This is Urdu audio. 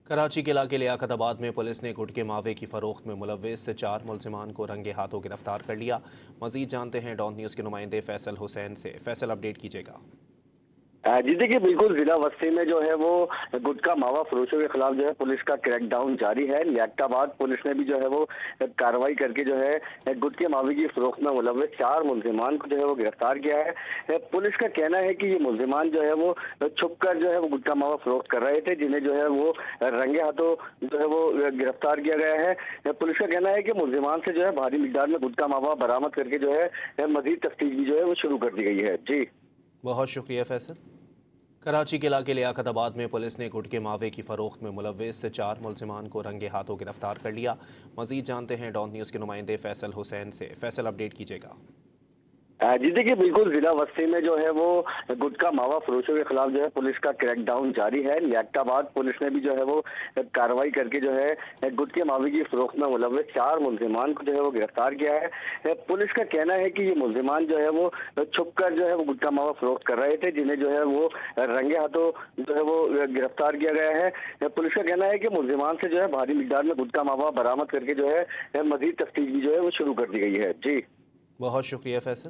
کراچی کے علاقے لیاقت آباد میں پولیس نے گٹکے ماوے کی فروخت میں ملوث 4 ملزمان کو رنگے ہاتھوں گرفتار کر لیا۔ مزید جانتے ہیں ڈان نیوز کے نمائندے فیصل حسین سے۔ فیصل، اپڈیٹ کیجیے گا۔ جی دیکھیے، بالکل ضلع وسطی میں جو ہے وہ گٹکا ماوا فروشوں کے خلاف جو ہے پولیس کا کریک ڈاؤن جاری ہے۔ لیاقت آباد پولیس نے بھی جو ہے وہ کارروائی کر کے جو ہے گٹکے ماوے کی فروخت میں ملوث 4 ملزمان کو جو ہے وہ گرفتار کیا ہے۔ پولیس کا کہنا ہے کہ یہ ملزمان جو ہے وہ چھپ کر جو ہے وہ گٹکا ماوا فروخت کر رہے تھے، جنہیں جو ہے وہ رنگے ہاتھوں جو ہے وہ گرفتار کیا گیا ہے۔ پولیس کا کہنا ہے کہ ملزمان سے جو ہے بھاری مقدار میں گٹکا ماوا برآمد کر کے جو ہے مزید تفتیش بھی جو ہے وہ شروع کر دی گئی ہے۔ جی بہت شکریہ فیصل۔ کراچی کے علاقے لیاقت آباد میں پولیس نے گٹکے ماوے کی فروخت میں ملوث 4 ملزمان کو رنگے ہاتھوں گرفتار کر لیا۔ مزید جانتے ہیں ڈان نیوز کے نمائندے فیصل حسین سے۔ فیصل، اپڈیٹ کیجیے گا۔ جی دیکھیے، بالکل ضلع وسطی میں جو ہے وہ گٹکا ماوا فروشوں کے خلاف جو ہے پولیس کا کریک ڈاؤن جاری ہے۔ لیاقت آباد پولیس نے بھی جو ہے وہ کارروائی کر کے جو ہے گٹکے ماوے کی فروخت میں ملوث 4 ملزمان کو جو ہے وہ گرفتار کیا ہے۔ پولیس کا کہنا ہے کہ یہ ملزمان جو ہے وہ چھپ کر جو ہے وہ گٹکا ماوا فروخت کر رہے تھے، جنہیں جو ہے وہ رنگے ہاتھوں جو ہے وہ گرفتار کیا گیا ہے۔ پولیس کا کہنا ہے کہ ملزمان سے جو ہے بھاری مقدار میں گٹکا ماوا برآمد کر کے جو ہے مزید تفتیش بھی جو ہے وہ شروع کر دی گئی ہے۔ جی بہت شکریہ فیصل۔